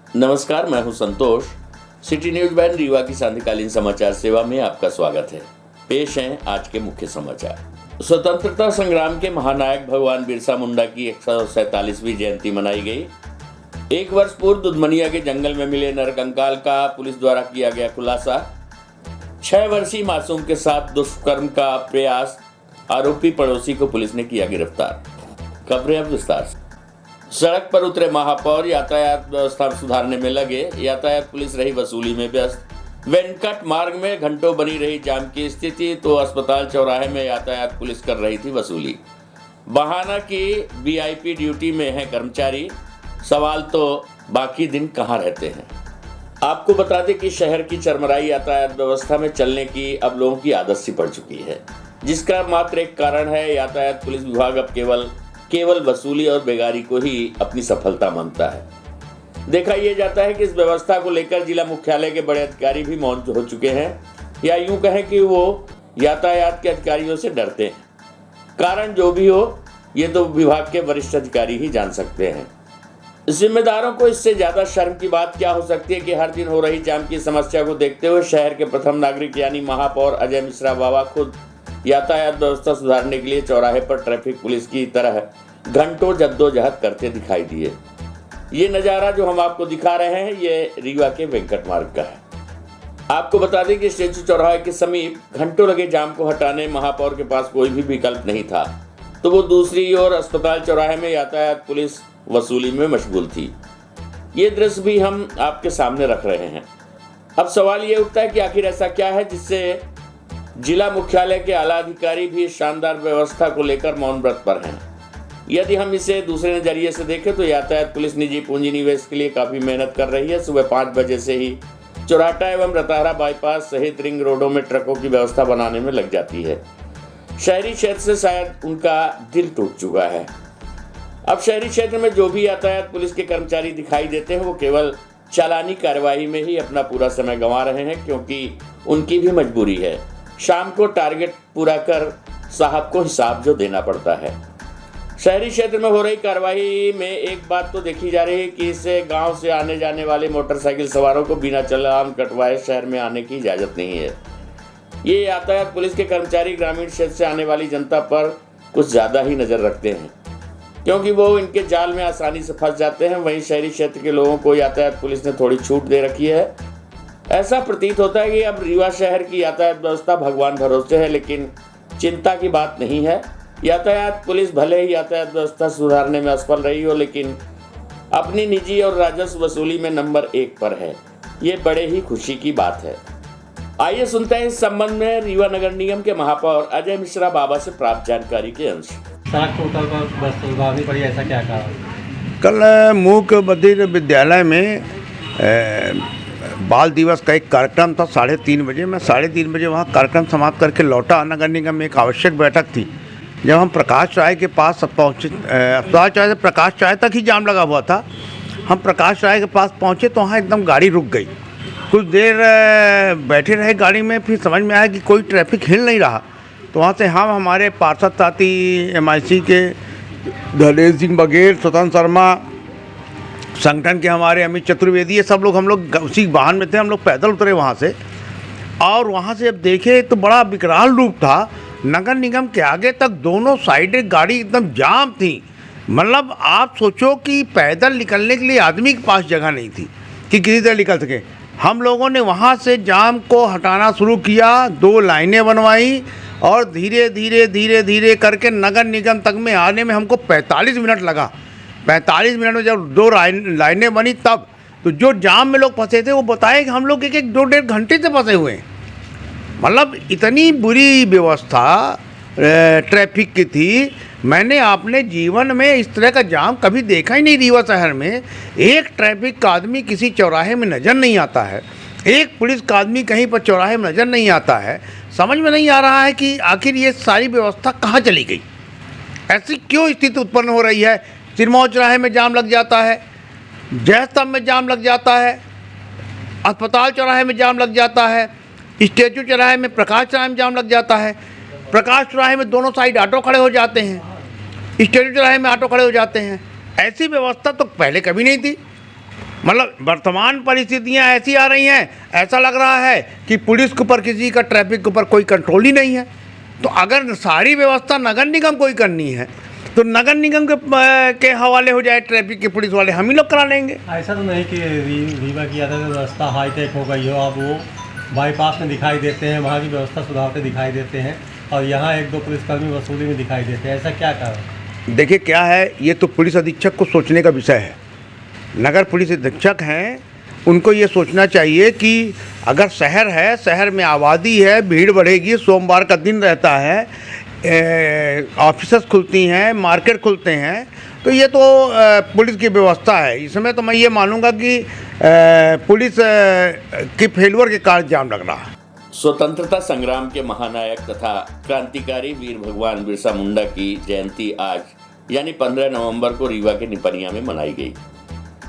नमस्कार, मैं हूं संतोष। सिटी न्यूज वैन रीवा की सांध्यकालीन समाचार सेवा में आपका स्वागत है। पेश हैं आज के मुख्य समाचार। स्वतंत्रता संग्राम के महानायक भगवान बिरसा मुंडा की 147वीं जयंती मनाई गई। एक वर्ष पूर्व दुधमनिया के जंगल में मिले नरकंकाल का पुलिस द्वारा किया गया खुलासा। 6 वर्षीय मासूम के साथ दुष्कर्म का प्रयास, आरोपी पड़ोसी को पुलिस ने किया गिरफ्तार। खबरें अब विस्तार से। सड़क पर उतरे महापौर यातायात व्यवस्था सुधारने में लगे। यातायात पुलिस रही वसूली में व्यस्त। वेंकट मार्ग में घंटों बनी रही जाम की स्थिति तो अस्पताल चौराहे में यातायात पुलिस कर रही थी वसूली। बहाना की वीआईपी ड्यूटी में है कर्मचारी, सवाल तो बाकी दिन कहाँ रहते हैं। आपको बता दें कि शहर की चरमराई यातायात व्यवस्था में चलने की अब लोगों की आदत सी पड़ चुकी है, जिसका मात्र एक कारण है यातायात पुलिस विभाग अब केवल वसूली और बेगारी को ही अपनी सफलता मानता है। देखा यह जाता है कि इस व्यवस्था को लेकर जिला मुख्यालय के बड़े अधिकारी भी मौन हो चुके हैं, या यूं कहें कि वो यातायात के अधिकारियों से डरते हैं। कारण जो भी हो, ये तो विभाग के वरिष्ठ अधिकारी ही जान सकते हैं। जिम्मेदारों को इससे ज्यादा शर्म की बात क्या हो सकती है कि हर दिन हो रही जाम की समस्या को देखते हुए शहर के प्रथम नागरिक यानी महापौर अजय मिश्रा बाबा खुद यातायात व्यवस्था सुधारने के लिए चौराहे पर ट्रैफिक पुलिस की तरह घंटों जद्दोजहद करते दिखाई दिए। ये नज़ारा जो हम आपको दिखा रहे हैं, ये रीवा के वेंकट मार्ग का है। आपको बता दें कि स्टेचू चौराहे के समीप घंटों लगे जाम को हटाने महापौर के पास कोई भी विकल्प नहीं था, तो वो दूसरी ओर अस्पताल चौराहे में यातायात पुलिस वसूली में मशगूल थी। ये दृश्य भी हम आपके सामने रख रहे हैं। अब सवाल ये उठता है कि आखिर ऐसा क्या है जिससे जिला मुख्यालय के आला अधिकारी भी शानदार व्यवस्था को लेकर मौन व्रत पर हैं। यदि हम इसे दूसरे नजरिए से देखें तो यातायात पुलिस निजी पूंजी निवेश के लिए काफी मेहनत कर रही है। सुबह 5 बजे से ही चौराटा एवं रताहरा बाईपास सहित रिंग रोडों में ट्रकों की व्यवस्था बनाने में लग जाती है। शहरी क्षेत्र से शायद उनका दिल टूट चुका है। अब शहरी क्षेत्र में जो भी यातायात पुलिस के कर्मचारी दिखाई देते हैं वो केवल चालानी कार्यवाही में ही अपना पूरा समय गंवा रहे हैं, क्योंकि उनकी भी मजबूरी है। शाम को टारगेट पूरा कर साहब को हिसाब जो देना पड़ता है। शहरी क्षेत्र में हो रही कार्रवाई में एक बात तो देखी जा रही है कि इससे गांव से आने जाने वाले मोटरसाइकिल सवारों को बिना चालान कटवाए शहर में आने की इजाज़त नहीं है। ये यातायात पुलिस के कर्मचारी ग्रामीण क्षेत्र से आने वाली जनता पर कुछ ज़्यादा ही नज़र रखते हैं, क्योंकि वो इनके जाल में आसानी से फंस जाते हैं। वहीं शहरी क्षेत्र के लोगों को यातायात पुलिस ने थोड़ी छूट दे रखी है। ऐसा प्रतीत होता है कि अब रीवा शहर की यातायात व्यवस्था भगवान भरोसे है, लेकिन चिंता की बात नहीं है। यातायात पुलिस भले ही यातायात व्यवस्था सुधारने में असफल रही हो, लेकिन अपनी निजी और राजस्व वसूली में नंबर 1 पर है। ये बड़े ही खुशी की बात है। आइए सुनते हैं इस संबंध में रीवा नगर निगम के महापौर अजय मिश्रा बाबा से प्राप्त जानकारी के अंश। सड़क टूटल पर बस उगानी पड़ी, ऐसा क्या कारण? कल मूक बधिर विद्यालय में बाल दिवस का एक कार्यक्रम था 3:30 बजे। मैं 3:30 बजे वहाँ कार्यक्रम समाप्त करके लौटा। नगर निगम में एक आवश्यक बैठक थी। जब हम प्रकाश राय के पास पहुँचे, अस्पताल चाय से प्रकाश चाय तक ही जाम लगा हुआ था। हम प्रकाश राय के पास पहुँचे तो वहाँ एकदम गाड़ी रुक गई। कुछ देर बैठे रहे गाड़ी में, फिर समझ में आया कि कोई ट्रैफिक हिल नहीं रहा। तो वहाँ से हम हमारे पार्षद साथी MIC के धनेश सिंह बघेल, स्वतंत्र शर्मा, संगठन के हमारे अमित चतुर्वेदी, ये सब लोग हम लोग उसी वाहन में थे। हम लोग पैदल उतरे वहाँ से, और वहाँ से अब देखे तो बड़ा विकराल रूप था। नगर निगम के आगे तक दोनों साइडें गाड़ी एकदम जाम थी। मतलब आप सोचो कि पैदल निकलने के लिए आदमी के पास जगह नहीं थी कि किसी तरह निकल सके। हम लोगों ने वहाँ से जाम को हटाना शुरू किया, 2 लाइनें बनवाई, और धीरे धीरे करके नगर निगम तक में आने में हमको 45 मिनट लगा। 45 मिनट में जब 2 लाइनें बनी तब तो जो जाम में लोग फंसे थे वो बताए कि हम लोग 1-1, 2-1.5 घंटे से फंसे हुए हैं। मतलब इतनी बुरी व्यवस्था ट्रैफिक की थी। मैंने अपने जीवन में इस तरह का जाम कभी देखा ही नहीं। रीवा शहर में एक ट्रैफिक का आदमी किसी चौराहे में नज़र नहीं आता है, एक पुलिस का आदमी कहीं पर चौराहे में नज़र नहीं आता है। समझ में नहीं आ रहा है कि आखिर ये सारी व्यवस्था कहाँ चली गई, ऐसी क्यों स्थिति उत्पन्न हो रही है। सिरमौर चौराहे में जाम लग जाता है, जयस्तंभ में जाम लग जाता है, अस्पताल चौराहे में जाम लग जाता है, स्टेचू चौराहे में, प्रकाश चौराहे में जाम लग जाता है। प्रकाश चौराहे में दोनों साइड ऑटो खड़े हो जाते हैं, स्टेचू चौराहे में ऑटो खड़े हो जाते हैं। ऐसी व्यवस्था तो पहले कभी नहीं थी। मतलब वर्तमान परिस्थितियां ऐसी आ रही हैं, ऐसा लग रहा है कि पुलिस के ऊपर, किसी का ट्रैफिक के ऊपर कोई कंट्रोल ही नहीं है। तो अगर सारी व्यवस्था नगर निगम को ही करनी है तो नगर निगम के हवाले हो जाए, ट्रैफिक के पुलिस वाले हम ही लोग करा लेंगे। ऐसा तो नहीं कि रीवा की यातायात व्यवस्था हाईटेक हो गई हो, अब वो बाईपास में दिखाई देते हैं, वहाँ की व्यवस्था सुधारते दिखाई देते हैं, और यहाँ एक दो पुलिसकर्मी वसूली में दिखाई देते हैं। ऐसा क्या कारण? देखिए क्या है, ये तो पुलिस अधीक्षक को सोचने का विषय है। नगर पुलिस अधीक्षक हैं, उनको ये सोचना चाहिए कि अगर शहर है, शहर में आबादी है, भीड़ बढ़ेगी, सोमवार का दिन रहता है, ऑफिसेस खुलती हैं, मार्केट खुलते हैं, तो ये तो पुलिस की व्यवस्था है। इसमें तो मैं ये मानूंगा कि पुलिस की फेल्योर के कारण जाम लग रहा है। स्वतंत्रता संग्राम के महानायक तथा क्रांतिकारी वीर भगवान बिरसा मुंडा की जयंती आज यानी 15 नवंबर को रीवा के निपनिया में मनाई गई।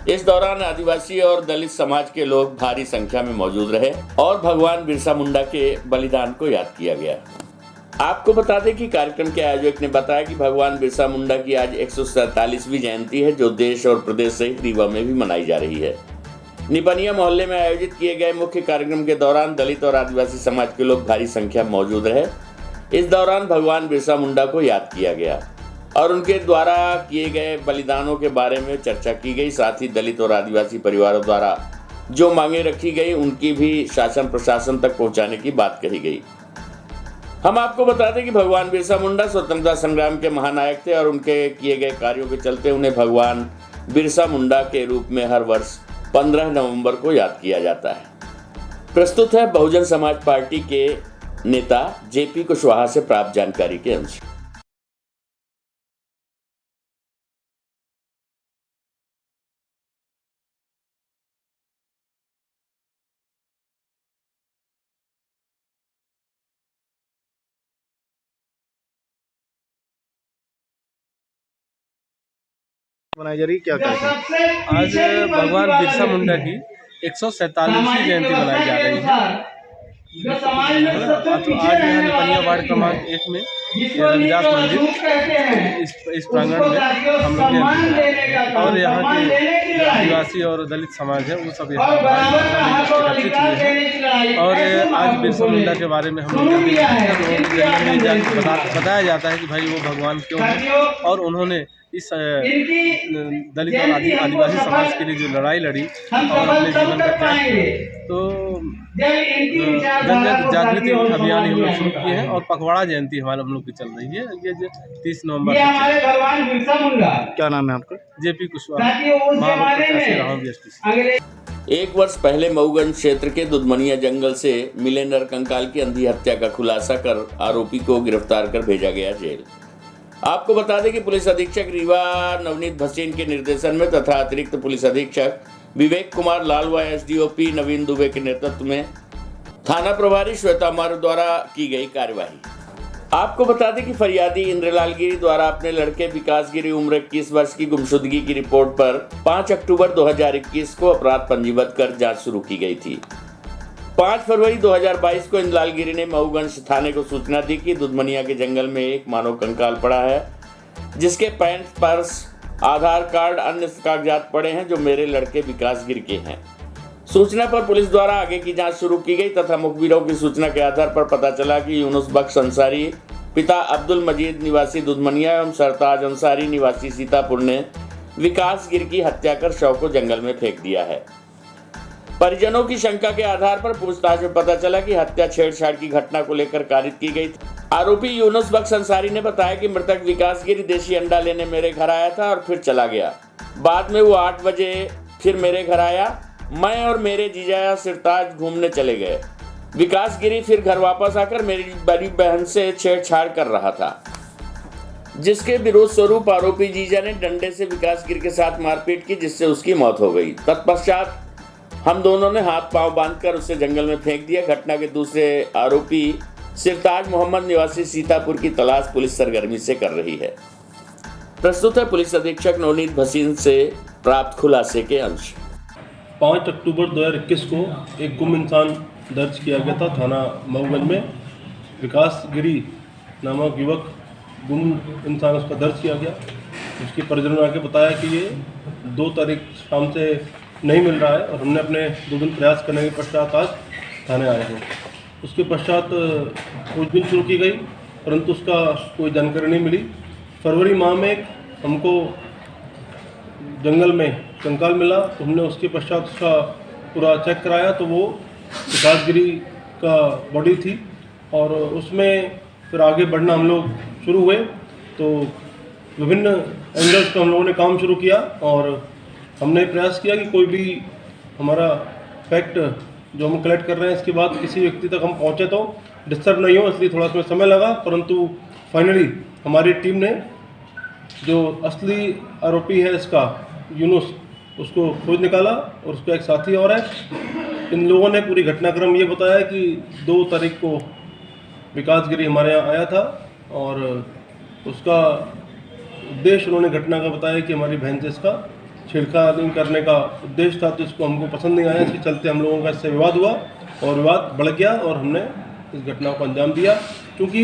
इस दौरान आदिवासी और दलित समाज के लोग भारी संख्या में मौजूद रहे और भगवान बिरसा मुंडा के बलिदान को याद किया गया। आपको बता दें कि कार्यक्रम के आयोजक ने बताया कि भगवान बिरसा मुंडा की आज 147वीं जयंती है, जो देश और प्रदेश सहित रीवा में भी मनाई जा रही है। निपनिया मोहल्ले में आयोजित किए गए मुख्य कार्यक्रम के दौरान दलित और आदिवासी समाज के लोग भारी संख्या में मौजूद रहे। इस दौरान भगवान बिरसा मुंडा को याद किया गया और उनके द्वारा किए गए बलिदानों के बारे में चर्चा की गई। साथ ही दलित और आदिवासी परिवारों द्वारा जो मांगे रखी गई, उनकी भी शासन प्रशासन तक पहुंचाने की बात कही गई। हम आपको बता दें कि भगवान बिरसा मुंडा स्वतंत्रता संग्राम के महानायक थे और उनके किए गए कार्यों के चलते उन्हें भगवान बिरसा मुंडा के रूप में हर वर्ष 15 नवंबर को याद किया जाता है। प्रस्तुत है बहुजन समाज पार्टी के नेता जेपी कुशवाहा से प्राप्त जानकारी के अंश। बनाई जा रही, क्या कहते हैं? आज भगवान बिरसा मुंडा की 147वीं जयंती मनाई जा रही है। तो आज यहाँ निपनिया वार्ड क्रमांक 1 में रविदास मंदिर इस प्रांगण में हम लोग ने, और यहाँ के आदिवासी और दलित समाज है वो सब यहाँ एकत्रित हुए हैं। और आज बिरसा मुंडा के बारे में हम लोग बताया जाता है कि भाई वो भगवान क्यों हैं और उन्होंने इस दलित और आदिवासी समाज के लिए जो लड़ाई लड़ी और अपने जीवन का त्याग किया। तो जन जागृति अभियान हम लोग शुरू किए हैं और पखवाड़ा जयंती हमारे हम लोग की चल रही है। ये 30 नवंबर क्या नाम है आपका? जेपी कुशवाहा। एक वर्ष पहले मऊगंज क्षेत्र के दुधमनिया जंगल से मिले नरकंकाल की अंधी हत्या का खुलासा कर आरोपी को गिरफ्तार कर भेजा गया जेल। आपको बता दें कि पुलिस अधीक्षक रीवा नवनीत भसीन के निर्देशन में तथा अतिरिक्त पुलिस अधीक्षक विवेक कुमार लाल व एसडीओपी नवीन दुबे के नेतृत्व में थाना प्रभारी श्वेता मौर्य द्वारा की गई कार्यवाही। आपको बता दें कि फरियादी इंद्रलाल गिरी द्वारा अपने लड़के विकास गिरी उम्र 21 वर्ष की गुमशुदगी की रिपोर्ट पर 5 अक्टूबर 2021 को अपराध पंजीबद्ध कर जांच शुरू की गई थी। 5 फरवरी 2022 को इंद्रलाल गिरी ने मऊगंज थाने को सूचना दी कि दुधमनिया के जंगल में एक मानव कंकाल पड़ा है, जिसके पैंट, पर्स, आधार कार्ड, अन्य कागजात पड़े हैं जो मेरे लड़के विकास गिरी के हैं। सूचना पर पुलिस द्वारा आगे की जांच शुरू की गई तथा मुखबिरों की सूचना के आधार पर पता चला कि यूनुस बख्श अंसारी पिता अब्दुल मजीद निवासी दुधमनिया एवं सरताज अंसारी निवासी सीतापुर ने विकास गिरी की हत्या कर शव को जंगल में फेंक दिया है। परिजनों की शंका के आधार पर पूछताछ में पता चला कि हत्या छेड़छाड़ की घटना को लेकर कारित की गई थी। आरोपी यूनुस बख्श अंसारी ने बताया कि मृतक विकास गिरी देशी अंडा लेने मेरे घर आया था और फिर चला गया। बाद में वो 8 बजे फिर मेरे घर आया। मैं और मेरे जीजा सिरताज घूमने चले गए। विकास गिरी फिर घर वापस आकर मेरी बड़ी बहन से छेड़छाड़ कर रहा था, जिसके विरोध स्वरूप आरोपी जीजा ने डंडे से विकास गिरी के साथ मारपीट की, जिससे उसकी मौत हो गई। तत्पश्चात हम दोनों ने हाथ पांव बांधकर उसे जंगल में फेंक दिया। घटना के दूसरे आरोपी सिरताज मोहम्मद निवासी सीतापुर की तलाश पुलिस सरगर्मी से कर रही है। प्रस्तुत है पुलिस अधीक्षक नवनीत भसीन से प्राप्त खुलासे के अंश। 5 अक्टूबर 2021 को एक गुम इंसान दर्ज किया गया था थाना मऊगंज में। विकास गिरी नामक युवक गुम इंसान उसका दर्ज किया गया। उसके परिजनों ने आके बताया कि ये 2 तारीख शाम से नहीं मिल रहा है और हमने अपने 2 दिन प्रयास करने के पश्चात आज थाने आए हैं। उसके पश्चात खोजबीन शुरू की गई, परंतु उसका कोई जानकारी नहीं मिली। फरवरी माह में हमको जंगल में कंकाल मिला, तो हमने उसके पश्चात उसका पूरा चेक कराया, तो वो विकासगिरी का बॉडी थी और उसमें फिर आगे बढ़ना हम लोग शुरू हुए। तो विभिन्न एंगल्स पर हम लोगों ने काम शुरू किया और हमने प्रयास किया कि कोई भी हमारा फैक्ट जो हम कलेक्ट कर रहे हैं इसके बाद किसी व्यक्ति तक हम पहुँचे तो डिस्टर्ब नहीं हो, इसलिए थोड़ा सा समय लगा, परंतु फाइनली हमारी टीम ने जो असली आरोपी है इसका यूनुस, उसको खोज निकाला और उसका एक साथी और है। इन लोगों ने पूरी घटनाक्रम ये बताया कि 2 तारीख को विकासगिरी हमारे यहाँ आया था और उसका उद्देश्य उन्होंने घटना का बताया कि हमारी बहन से इसका छेड़खानी करने का उद्देश्य था, तो इसको हमको पसंद नहीं आया। इसके चलते हम लोगों का इससे विवाद हुआ और विवाद बढ़ गया और हमने इस घटना को अंजाम दिया। क्योंकि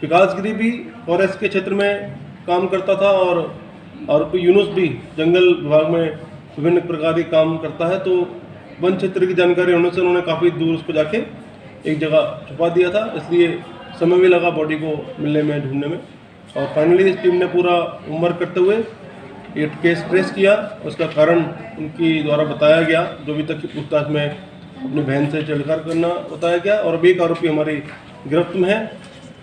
विकासगिरी भी फॉरेस्ट के क्षेत्र में काम करता था और आरोपी यूनुस भी जंगल विभाग में विभिन्न प्रकार के काम करता है, तो वन क्षेत्र की जानकारी होने से उन्होंने काफ़ी दूर उसको जाके एक जगह छुपा दिया था, इसलिए समय भी लगा बॉडी को मिलने में, ढूंढने में। और फाइनली इस टीम ने पूरा होमवर्क करते हुए ये केस ट्रेस किया। उसका कारण उनकी द्वारा बताया गया, जो भी तक की पूछताछ में अपनी बहन से छेड़छाड़ करना बताया गया। और अभी एक आरोपी हमारी गिरफ्त में है,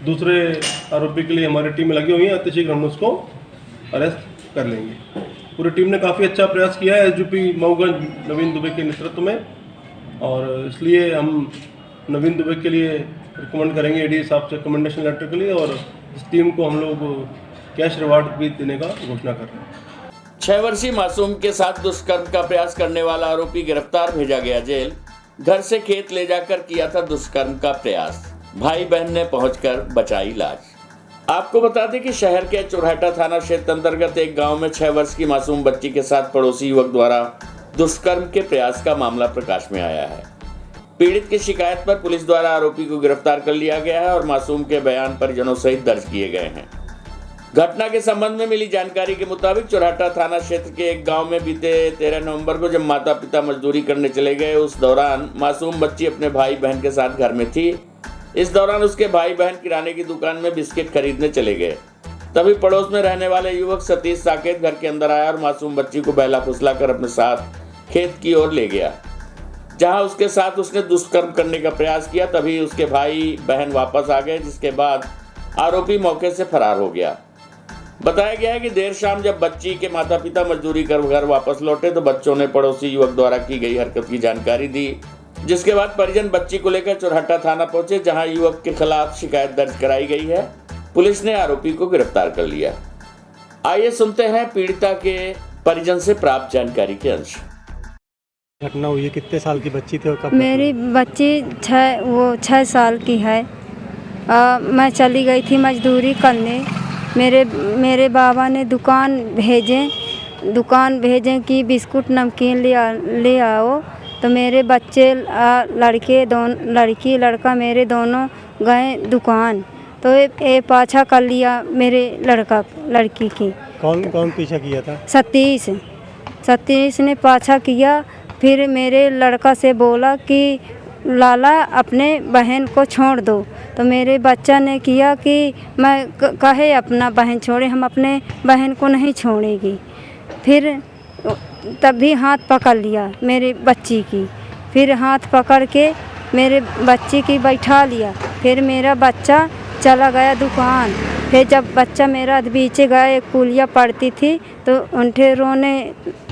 दूसरे आरोपी के लिए हमारी टीमें लगी हुई हैं, अतिशीघ्र हम उसको अरेस्ट कर लेंगे। पूरी टीम ने काफ़ी अच्छा प्रयास किया है एसडीपी मऊगंज नवीन दुबे के नेतृत्व में, और इसलिए हम नवीन दुबे के लिए रिकमेंड करेंगे एडी साहब से रिकमेंडेशन लेटर के लिए, और इस टीम को हम लोग कैश रिवार्ड भी देने का घोषणा कर रहे हैं। 6 वर्षीय मासूम के साथ दुष्कर्म का प्रयास करने वाला आरोपी गिरफ्तार, भेजा गया जेल। घर से खेत ले जाकर किया था दुष्कर्म का प्रयास, भाई बहन ने पहुंचकर बचाई लाश। आपको बता दें कि शहर के चुरहटा थाना क्षेत्र अंतर्गत एक गांव में 6 वर्ष की मासूम बच्ची के साथ पड़ोसी युवक द्वारा दुष्कर्म के प्रयास का मामला प्रकाश में आया है। पीड़ित की शिकायत पर पुलिस द्वारा आरोपी को गिरफ्तार कर लिया गया है और मासूम के बयान परिजनों सहित दर्ज किए गए हैं। घटना के संबंध में मिली जानकारी के मुताबिक चुरहटा थाना क्षेत्र के एक गांव में बीते 13 नवंबर को जब माता पिता मजदूरी करने चले गए, उस दौरान मासूम बच्ची अपने भाई बहन के साथ घर में थी। इस दौरान उसके भाई बहन किराने की दुकान में बिस्किट खरीदने चले गए। तभी पड़ोस में रहने वाले युवक सतीश साकेत घर के अंदर आया और मासूम बच्ची को बहला फुसला कर अपने साथ खेत की ओर ले गया, जहां उसके साथ उसने दुष्कर्म करने का प्रयास किया। तभी उसके भाई बहन वापस आ गए, जिसके बाद आरोपी मौके से फरार हो गया। बताया गया है कि देर शाम जब बच्ची के माता पिता मजदूरी कर घर वापस लौटे तो बच्चों ने पड़ोसी युवक द्वारा की गई हरकत की जानकारी दी, जिसके बाद परिजन बच्ची को लेकर चुरहटा थाना पहुंचे, जहां युवक के खिलाफ शिकायत दर्ज कराई गई है। पुलिस ने आरोपी को गिरफ्तार कर लिया। आइए सुनते हैं पीड़िता के परिजन से प्राप्त जानकारी के अंश। घटना हुई है, कितने साल की बच्ची थी और कब? मेरी बच्ची 6 साल की है। मैं चली गई थी मजदूरी करने। मेरे बाबा ने दुकान भेजें कि बिस्कुट नमकीन ले आओ, तो मेरे बच्चे लड़की लड़का मेरे दोनों गए दुकान, तो ये पाछा कर लिया मेरे लड़की की। कौन पीछा किया था? सतीश ने पाछा किया। फिर मेरे लड़का से बोला कि लाला अपने बहन को छोड़ दो, तो मेरे बच्चा ने किया कि मैं कहे अपना बहन छोड़े, हम अपने बहन को नहीं छोड़ेगी। फिर तभी हाथ पकड़ लिया मेरे बच्ची की, फिर हाथ पकड़ के मेरे बच्ची की बैठा लिया। फिर मेरा बच्चा चला गया दुकान। फिर जब बच्चा मेरा बीचे गया, एक कुलिया पड़ती थी, तो उनके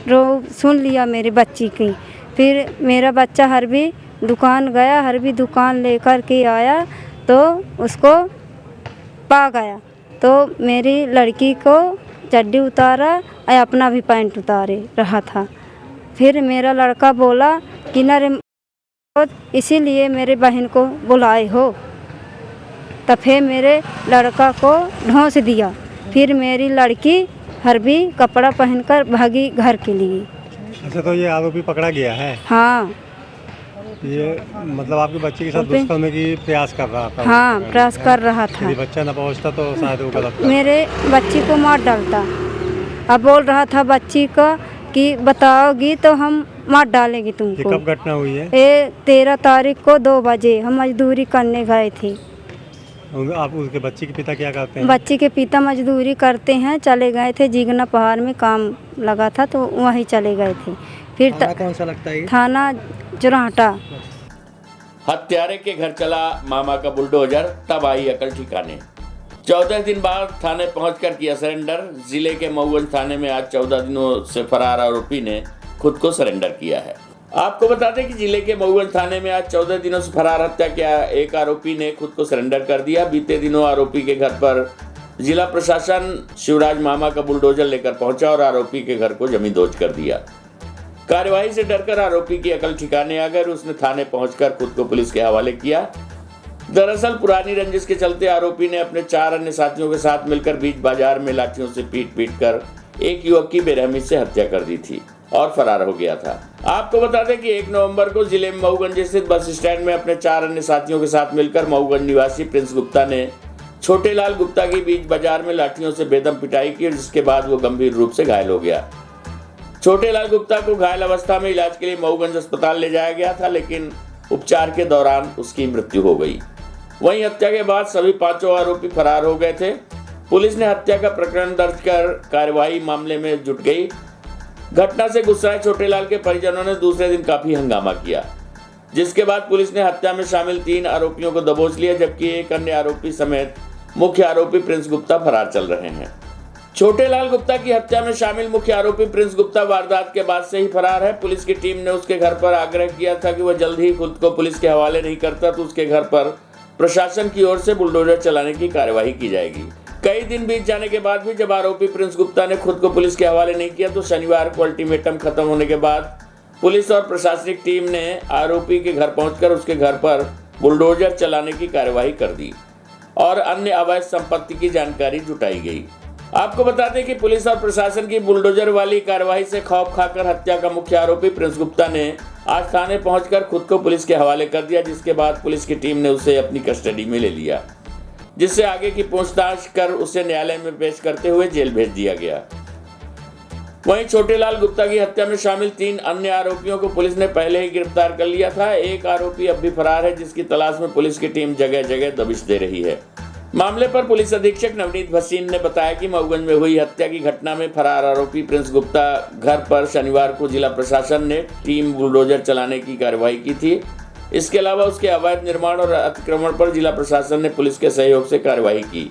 रो सुन लिया मेरी बच्ची की। फिर मेरा बच्चा हरबी दुकान गया, हरबी दुकान लेकर के आया तो उसको पा गया, तो मेरी लड़की को चड्डी उतारा और अपना भी पैंट उतारे रहा था। फिर मेरा लड़का बोला कि न रे, इसीलिए मेरे बहन को बुलाए हो। तो फिर मेरे लड़का को ढोंस दिया। फिर मेरी लड़की हरबी कपड़ा पहनकर भागी घर के लिए। अच्छा, तो ये आरोपी पकड़ा गया है? हाँ। ये मतलब आपके बच्चे के साथ दुष्कर्म की प्रयास कर रहा था? हाँ, प्रयास कर रहा था। यदि बच्चा न पहुंचता तो शायद वो गलत मेरे बच्ची को मार डालता। अब बोल रहा था बच्ची को कि बताओगी तो हम मार डालेगी ये तुमको। कब घटना हुई है? ये 13 तारीख को 2 बजे हम मजदूरी करने गए थे। आप उसके बच्चे के पिता क्या करते हैं? बच्चे के पिता मजदूरी करते हैं, चले गए थे जीगना पहाड़ में काम लगा था तो वहीं चले गए थे। फिर थाना कौन सा लगता है? थाना जोराहटा। हत्यारे के घर चला मामा का बुलडोजर, तब आई अकल ठिकाने। 14 दिन बाद थाने पहुंचकर किया सरेंडर। जिले के मऊगंज थाने में आज 14 दिनों से फरार आरोपी ने खुद को सरेंडर किया है। आपको बता दें कि जिले के मऊगंज थाने में आज 14 दिनों से फरार हत्या किया एक आरोपी ने खुद को सरेंडर कर दिया। बीते दिनों आरोपी के घर पर जिला प्रशासन शिवराज मामा का बुलडोजर लेकर पहुंचा और आरोपी के घर को जमींदोज कर दिया। कार्यवाही से डरकर आरोपी की अकल ठिकाने आ गई। उसने थाने पहुंचकर खुद को पुलिस के हवाले किया। दरअसल पुरानी रंजिश के चलते आरोपी ने अपने 4 अन्य साथियों के साथ मिलकर बीच बाजार में लाठियों से पीट कर एक युवक की बेरहमी से हत्या कर दी थी और फरार हो गया था। आपको बता दें कि 1 नवंबर को जिले में मऊगंज स्थित बस स्टैंड में अपने 4 अन्य साथियों के साथ मिलकर मऊगंज निवासी प्रिंस गुप्ता ने छोटेलाल गुप्ता की बीच बाजार में लाठियों से बेदम पिटाई की, जिसके बाद वो गंभीर रूप से घायल हो गया। छोटेलाल गुप्ता को घायल अवस्था में इलाज के लिए मऊगंज अस्पताल ले जाया गया था, लेकिन उपचार के दौरान उसकी मृत्यु हो गई। वहीं हत्या के बाद सभी 5 आरोपी फरार हो गए थे। पुलिस ने हत्या का प्रकरण दर्ज कर कार्यवाही मामले में जुट गई। घटना से गुस्साए छोटेलाल के परिजनों ने दूसरे दिन काफी हंगामा किया, जिसके बाद पुलिस ने हत्या में शामिल 3 आरोपियों को दबोच लिया, जबकि एक अन्य आरोपी समेत मुख्य आरोपी प्रिंस गुप्ता फरार चल रहे हैं। छोटेलाल गुप्ता की हत्या में शामिल मुख्य आरोपी प्रिंस गुप्ता वारदात के बाद से ही फरार है। पुलिस की टीम ने उसके घर पर आग्रह किया था कि वह जल्द ही खुद को पुलिस के हवाले नहीं करता तो उसके घर पर प्रशासन की ओर से बुलडोजर चलाने की कार्यवाही की जाएगी। कई दिन बीत जाने के बाद भी जब आरोपी प्रिंस गुप्ता ने खुद को पुलिस के हवाले नहीं किया तो शनिवार को अल्टीमेटम खत्म होने के बाद पुलिस और प्रशासनिक टीम ने आरोपी के घर पहुंचकर उसके घर पर बुलडोजर चलाने की कार्यवाही कर दी और अन्य अवैध संपत्ति की जानकारी जुटाई गई। आपको बता दें कि पुलिस और प्रशासन की बुलडोजर वाली कार्रवाई से खौफ खाकर हत्या का मुख्य आरोपी प्रिंस गुप्ता ने आज थाने पहुंचकर खुद को पुलिस के हवाले कर दिया, जिसके बाद पुलिस की टीम ने उसे अपनी कस्टडी में ले लिया, जिससे आगे की पूछताछ कर उसे न्यायालय में पेश करते हुए जेल भेज दिया गया। वहीं छोटेलाल गुप्ता की हत्या में शामिल 3 अन्य आरोपियों को पुलिस ने पहले ही गिरफ्तार कर लिया था। एक आरोपी अब भी फरार है, जिसकी तलाश में पुलिस की टीम जगह जगह दबिश दे रही है। मामले पर पुलिस अधीक्षक नवनीत भसीन ने बताया कि मऊगंज में हुई हत्या की घटना में फरार आरोपी प्रिंस गुप्ता घर पर शनिवार को जिला प्रशासन ने टीम बुलडोजर चलाने की कार्रवाई की थी। इसके अलावा उसके अवैध निर्माण और अतिक्रमण पर जिला प्रशासन ने पुलिस के सहयोग से कार्रवाई की।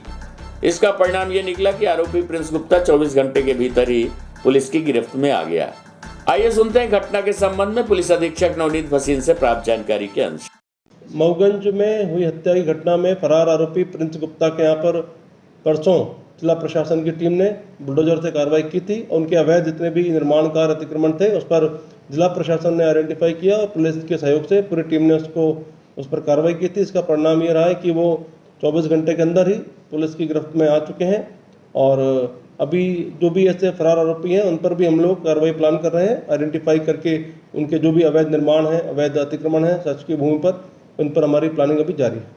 इसका परिणाम ये निकला कि आरोपी प्रिंस गुप्ता 24 घंटे के भीतर ही पुलिस की गिरफ्त में आ गया। आइए सुनते हैं घटना के संबंध में पुलिस अधीक्षक नवनीत भसीन से प्राप्त जानकारी के अंश। मऊगंज में हुई हत्या की घटना में फरार आरोपी प्रिंस गुप्ता के यहाँ पर परसों जिला प्रशासन की टीम ने बुलडोजर से कार्रवाई की थी। उनके अवैध जितने भी निर्माण कार्य अतिक्रमण थे उस पर जिला प्रशासन ने आइडेंटिफाई किया और पुलिस के सहयोग से पूरी टीम ने उस पर कार्रवाई की थी। इसका परिणाम ये रहा है कि वो 24 घंटे के अंदर ही पुलिस की गिरफ्त में आ चुके हैं और अभी जो भी ऐसे फरार आरोपी हैं उन पर भी हम लोग कार्रवाई प्लान कर रहे हैं, आइडेंटिफाई करके उनके जो भी अवैध निर्माण है, अवैध अतिक्रमण है शासकीय भूमि पर, उन पर हमारी प्लानिंग अभी जारी है।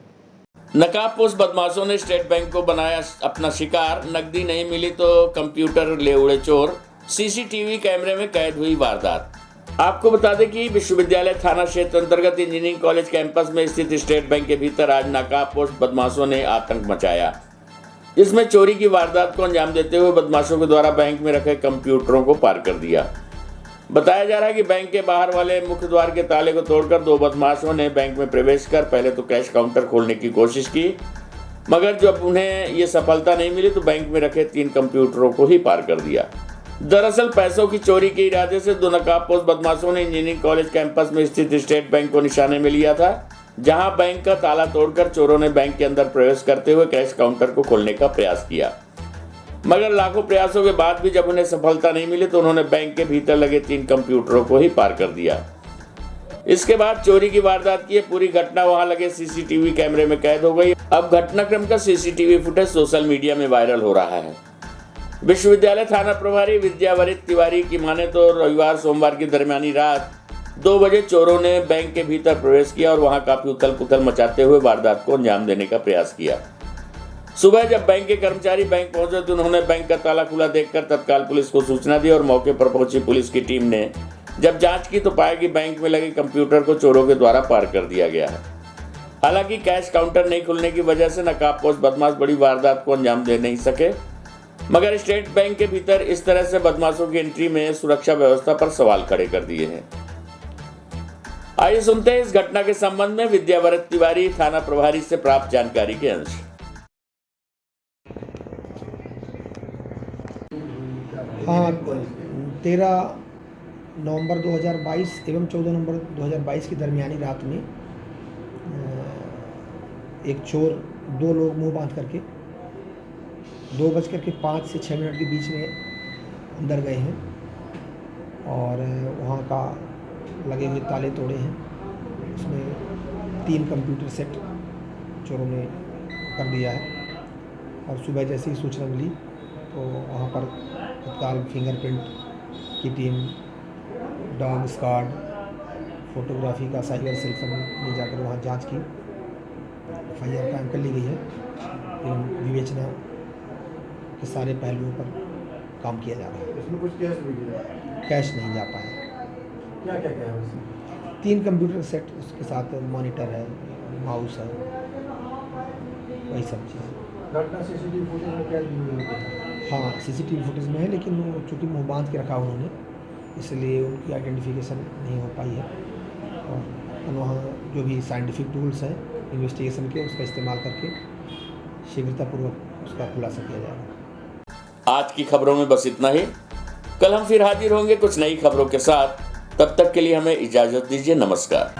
नकाबपोश बदमाशों ने स्टेट बैंक को बनाया अपना शिकार। नकदी नहीं मिली तो कंप्यूटर ले उड़े चोर। सीसीटीवी कैमरे में कैद हुई वारदात। आपको बता दें कि विश्वविद्यालय थाना क्षेत्र अंतर्गत इंजीनियरिंग कॉलेज कैंपस में स्थित स्टेट बैंक के भीतर आज नकाबपोश बदमाशों ने आतंक मचाया, जिसमें चोरी की वारदात को अंजाम देते हुए बदमाशों के द्वारा बैंक में रखे कंप्यूटरों को पार कर दिया। बताया जा रहा है कि बैंक के बाहर वाले मुख्य द्वार के ताले को तोड़कर 2 बदमाशों ने बैंक में प्रवेश कर पहले तो कैश काउंटर खोलने की कोशिश की, मगर जब उन्हें ये सफलता नहीं मिली तो बैंक में रखे 3 कंप्यूटरों को ही पार कर दिया। दरअसल पैसों की चोरी के इरादे से 2 नकाबपोश बदमाशों ने इंजीनियरिंग कॉलेज कैंपस में स्थित स्टेट बैंक को निशाने में लिया था, जहां बैंक का ताला तोड़कर चोरों ने बैंक के अंदर प्रवेश करते हुए कैश काउंटर को खोलने का प्रयास किया, मगर लाखों प्रयासों के बाद भी जब उन्हें सफलता नहीं मिली तो उन्होंने बैंक के भीतर लगे 3 कंप्यूटरों को ही पार कर दिया। इसके बाद चोरी की वारदात की पूरी घटना वहां लगे सीसीटीवी कैमरे में कैद हो गई। अब घटनाक्रम का सीसीटीवी फुटेज सोशल मीडिया में वायरल हो रहा है। विश्वविद्यालय थाना प्रभारी विद्यावरित तिवारी की माने तो रविवार सोमवार की दरमियानी रात 2 बजे चोरों ने बैंक के भीतर प्रवेश किया और वहां काफी उथल पुथल मचाते हुए वारदात को अंजाम देने का प्रयास किया। सुबह जब बैंक के कर्मचारी बैंक पहुंचे तो उन्होंने बैंक का ताला खुला देखकर तत्काल पुलिस को सूचना दी और मौके पर पहुंची पुलिस की टीम ने जब जांच की तो पाया कि बैंक में लगे कंप्यूटर को चोरों के द्वारा पार कर दिया गया है। हालांकि कैश काउंटर नहीं खुलने की वजह से नकाबपोश बदमाश बड़ी वारदात को अंजाम दे नहीं सके, मगर स्टेट बैंक के भीतर इस तरह से बदमाशों की एंट्री में सुरक्षा व्यवस्था पर सवाल खड़े कर दिए हैं। आइए सुनते हैं इस घटना के संबंध में विद्याव्रत तिवारी थाना प्रभारी से प्राप्त जानकारी के अंश। हाँ, 13 नवंबर 2022 एवं 14 नवंबर 2022 की दरमियानी रात में एक चोर, 2 लोग मुंह बांध करके 2:05 से 6 मिनट के बीच में अंदर गए हैं और वहाँ का लगे हुए ताले तोड़े हैं। उसमें 3 कंप्यूटर सेट चोरों ने कर दिया है और सुबह जैसे ही सूचना मिली तो वहाँ पर तत्काल फिंगरप्रिंट की टीम, डॉग स्क्वाड, फोटोग्राफी का साइबर सेल में जाकर वहाँ जांच की, FIR कायम कर ली गई है एवं विवेचना के सारे पहलुओं पर काम किया जा रहा है। इसमें कुछ कैश भी गया? कैश नहीं जा पाया। क्या क्या क्या है उसमें? 3 कंप्यूटर सेट, उसके साथ मॉनिटर है, माउस है, वही सब चीज़। घटना CCTV फुटेज में कैद भी हुई है? हाँ, CCTV फुटेज में है, लेकिन वो चूँकि मुँह बांध के रखा उन्होंने, इसलिए उनकी आइडेंटिफिकेशन नहीं हो पाई है और वहाँ जो भी साइंटिफिक टूल्स हैं इन्वेस्टिगेशन के, उसका इस्तेमाल करके शीघ्रतापूर्वक उसका खुलासा किया जाएगा। आज की खबरों में बस इतना ही। कल हम फिर हाजिर होंगे कुछ नई खबरों के साथ। तब तक के लिए हमें इजाजत दीजिए। नमस्कार।